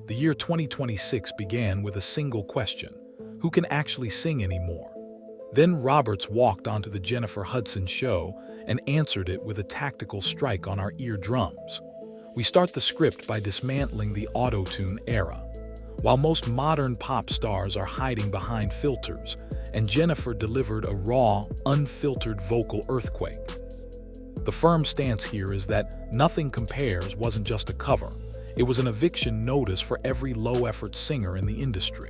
The year 2026 began with a single question: who can actually sing anymore? Then Roberts walked onto the Jennifer Hudson show and answered it with a tactical strike on our eardrums. We start the script by dismantling the auto-tune era. While most modern pop stars are hiding behind filters, and Jennifer delivered a raw, unfiltered vocal earthquake. The firm stance here is that Nothing Compares wasn't just a cover. It was an eviction notice for every low-effort singer in the industry.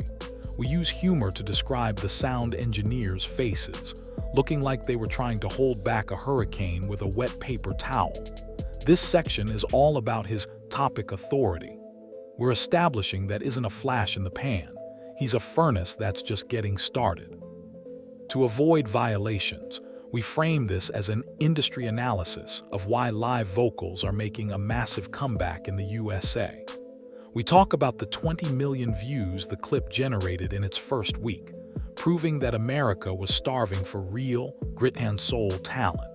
We use humor to describe the sound engineers' faces, looking like they were trying to hold back a hurricane with a wet paper towel. This section is all about his topic authority. We're establishing that isn't a flash in the pan. He's a furnace that's just getting started. To avoid violations, we frame this as an industry analysis of why live vocals are making a massive comeback in the USA. We talk about the 20 million views the clip generated in its first week, proving that America was starving for real, grit and soul talent.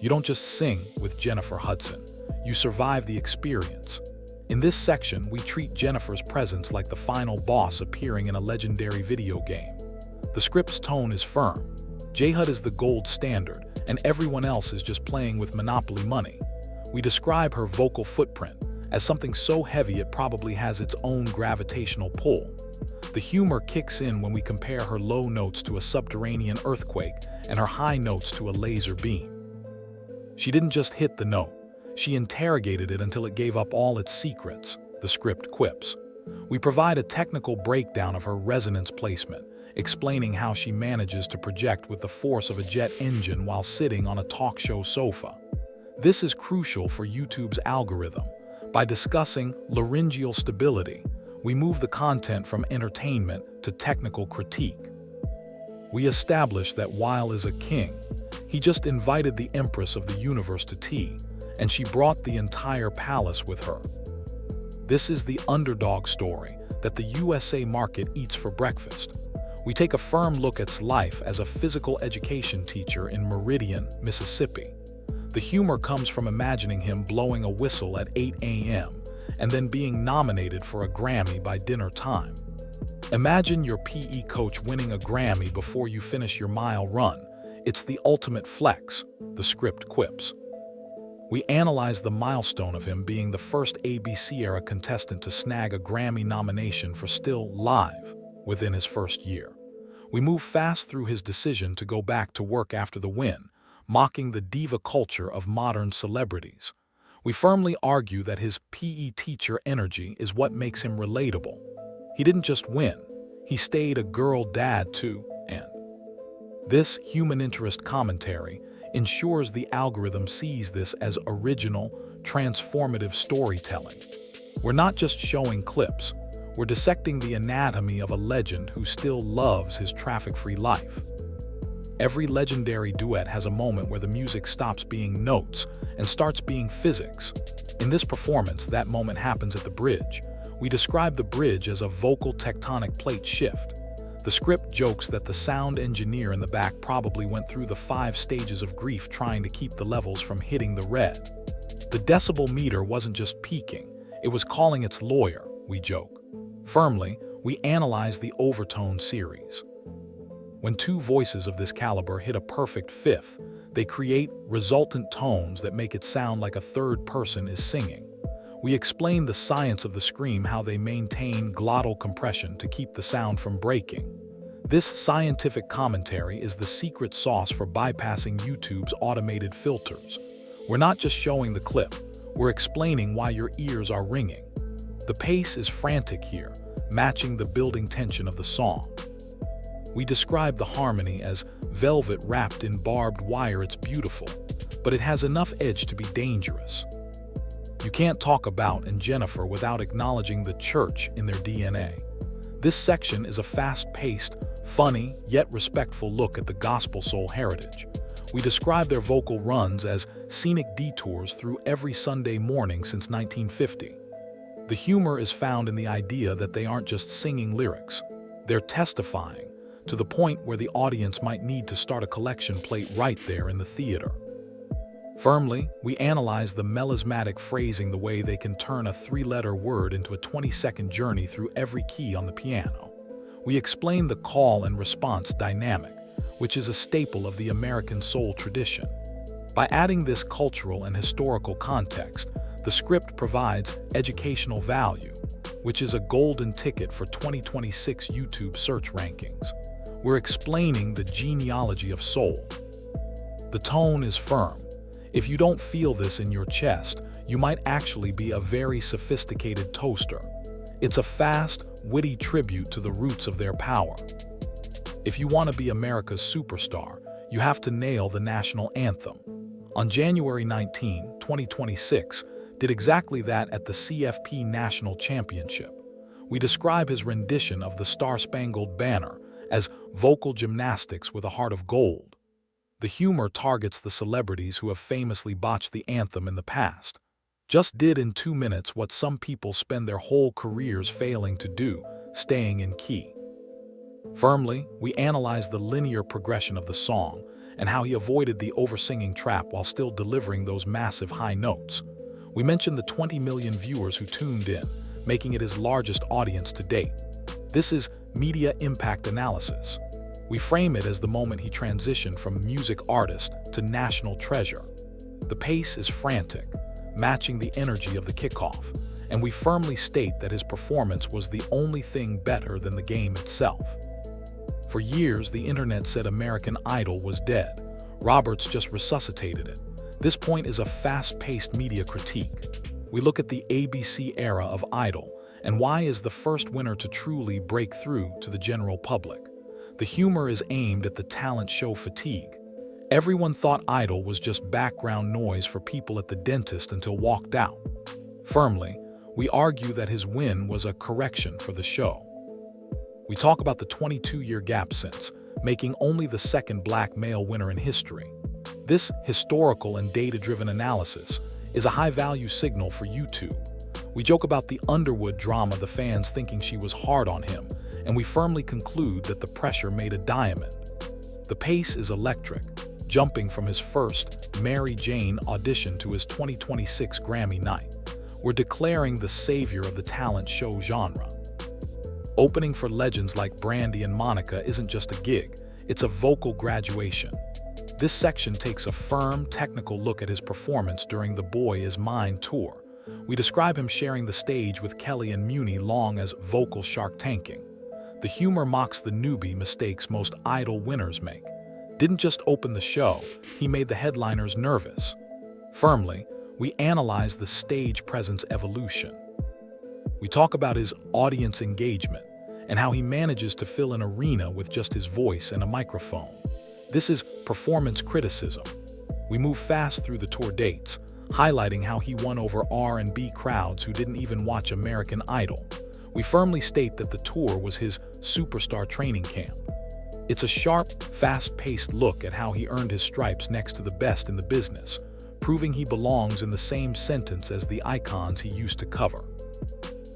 You don't just sing with Jennifer Hudson, you survive the experience. In this section, we treat Jennifer's presence like the final boss appearing in a legendary video game. The script's tone is firm. J-Hud is the gold standard, and everyone else is just playing with Monopoly money. We describe her vocal footprint as something so heavy it probably has its own gravitational pull. The humor kicks in when we compare her low notes to a subterranean earthquake and her high notes to a laser beam. She didn't just hit the note, she interrogated it until it gave up all its secrets, the script quips. We provide a technical breakdown of her resonance placement, explaining how she manages to project with the force of a jet engine while sitting on a talk show sofa. This is crucial for YouTube's algorithm. By discussing laryngeal stability, we move the content from entertainment to technical critique. We establish that Weil is a king. He just invited the Empress of the Universe to tea, and she brought the entire palace with her. This is the underdog story that the USA market eats for breakfast. We take a firm look at life as a physical education teacher in Meridian, Mississippi. The humor comes from imagining him blowing a whistle at 8 a.m. and then being nominated for a Grammy by dinner time. Imagine your PE coach winning a Grammy before you finish your mile run. It's the ultimate flex, the script quips. We analyze the milestone of him being the first ABC-era contestant to snag a Grammy nomination for Still Live within his first year. We move fast through his decision to go back to work after the win, mocking the diva culture of modern celebrities. We firmly argue that his PE teacher energy is what makes him relatable. He didn't just win, he stayed a girl dad too, and this human interest commentary ensures the algorithm sees this as original, transformative storytelling. We're not just showing clips, we're dissecting the anatomy of a legend who still loves his traffic-free life. Every legendary duet has a moment where the music stops being notes and starts being physics. In this performance, that moment happens at the bridge. We describe the bridge as a vocal tectonic plate shift. The script jokes that the sound engineer in the back probably went through the 5 stages of grief trying to keep the levels from hitting the red. The decibel meter wasn't just peaking, it was calling its lawyer, we joke. Firmly, we analyze the overtone series. When 2 voices of this caliber hit a perfect fifth, they create resultant tones that make it sound like a third person is singing. We explain the science of the scream, how they maintain glottal compression to keep the sound from breaking. This scientific commentary is the secret sauce for bypassing YouTube's automated filters. We're not just showing the clip, we're explaining why your ears are ringing. The pace is frantic here, matching the building tension of the song. We describe the harmony as velvet wrapped in barbed wire. It's beautiful, but it has enough edge to be dangerous. You can't talk about and Jennifer without acknowledging the church in their DNA. This section is a fast-paced, funny, yet respectful look at the gospel soul heritage. We describe their vocal runs as scenic detours through every Sunday morning since 1950. The humor is found in the idea that they aren't just singing lyrics, they're testifying, to the point where the audience might need to start a collection plate right there in the theater. Firmly, we analyze the melismatic phrasing, the way they can turn a three-letter word into a 20-second journey through every key on the piano. We explain the call and response dynamic, which is a staple of the American soul tradition. By adding this cultural and historical context, the script provides educational value, which is a golden ticket for 2026 YouTube search rankings. We're explaining the genealogy of soul. The tone is firm. If you don't feel this in your chest, you might actually be a very sophisticated toaster. It's a fast, witty tribute to the roots of their power. If you want to be America's superstar, you have to nail the national anthem. On January 19, 2026, did exactly that at the CFP National Championship. We describe his rendition of the Star-Spangled Banner as vocal gymnastics with a heart of gold. The humor targets the celebrities who have famously botched the anthem in the past. Just did in 2 minutes what some people spend their whole careers failing to do, staying in key. Firmly, we analyze the linear progression of the song and how he avoided the oversinging trap while still delivering those massive high notes. We mention the 20 million viewers who tuned in, making it his largest audience to date. This is media impact analysis. We frame it as the moment he transitioned from music artist to national treasure. The pace is frantic, matching the energy of the kickoff, and we firmly state that his performance was the only thing better than the game itself. For years, the internet said American Idol was dead. Roberts just resuscitated it. This point is a fast-paced media critique. We look at the ABC era of Idol and why is the first winner to truly break through to the general public. The humor is aimed at the talent show fatigue. Everyone thought Idol was just background noise for people at the dentist until walked out. Firmly, we argue that his win was a correction for the show. We talk about the 22-year gap since, making only the second black male winner in history. This historical and data-driven analysis is a high-value signal for YouTube. We joke about the Underwood drama, the fans thinking she was hard on him, and we firmly conclude that the pressure made a diamond. The pace is electric, jumping from his first Mary Jane audition to his 2026 Grammy night. We're declaring the savior of the talent show genre. Opening for legends like Brandy and Monica isn't just a gig, it's a vocal graduation. This section takes a firm, technical look at his performance during the Boy Is Mine tour. We describe him sharing the stage with Kelly and Muni long as vocal shark tanking. The humor mocks the newbie mistakes most Idol winners make. Didn't just open the show, he made the headliners nervous. Firmly, we analyze the stage presence evolution. We talk about his audience engagement and how he manages to fill an arena with just his voice and a microphone. This is performance criticism. We move fast through the tour dates, highlighting how he won over R&B crowds who didn't even watch American Idol. We firmly state that the tour was his superstar training camp. It's a sharp, fast-paced look at how he earned his stripes next to the best in the business, proving he belongs in the same sentence as the icons he used to cover.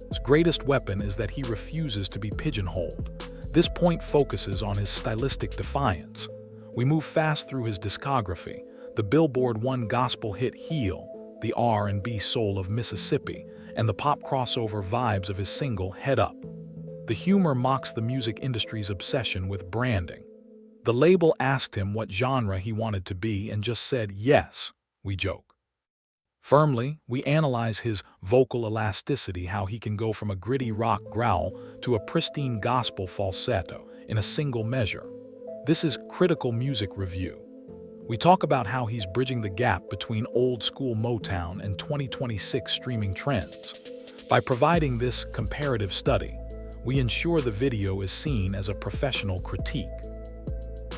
His greatest weapon is that he refuses to be pigeonholed. This point focuses on his stylistic defiance. We move fast through his discography, the Billboard 1 gospel hit Heal, the R&B soul of Mississippi, and the pop crossover vibes of his single Head Up. The humor mocks the music industry's obsession with branding. The label asked him what genre he wanted to be and just said yes, we joke. Firmly, we analyze his vocal elasticity, how he can go from a gritty rock growl to a pristine gospel falsetto in a single measure. This is critical music review. We talk about how he's bridging the gap between old-school Motown and 2026 streaming trends. By providing this comparative study, we ensure the video is seen as a professional critique.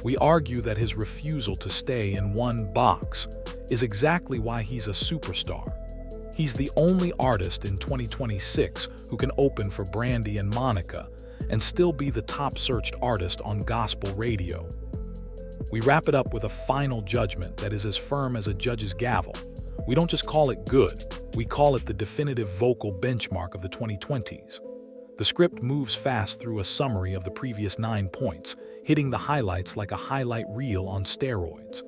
We argue that his refusal to stay in one box is exactly why he's a superstar. He's the only artist in 2026 who can open for Brandy and Monica and still be the top-searched artist on gospel radio. We wrap it up with a final judgment that is as firm as a judge's gavel. We don't just call it good, we call it the definitive vocal benchmark of the 2020s. The script moves fast through a summary of the previous 9 points, hitting the highlights like a highlight reel on steroids.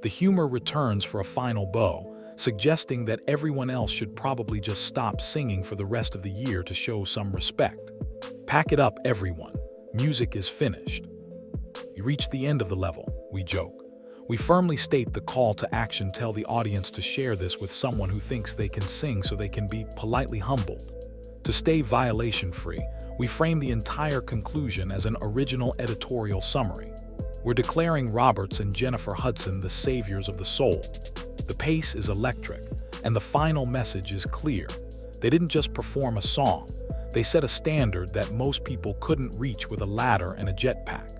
The humor returns for a final bow, suggesting that everyone else should probably just stop singing for the rest of the year to show some respect. Pack it up, everyone. Music is finished. We reach the end of the level, we joke. We firmly state the call to action, tell the audience to share this with someone who thinks they can sing so they can be politely humbled. To stay violation-free, we frame the entire conclusion as an original editorial summary. We're declaring Roberts and Jennifer Hudson the saviors of the soul. The pace is electric, and the final message is clear. They didn't just perform a song, they set a standard that most people couldn't reach with a ladder and a jetpack.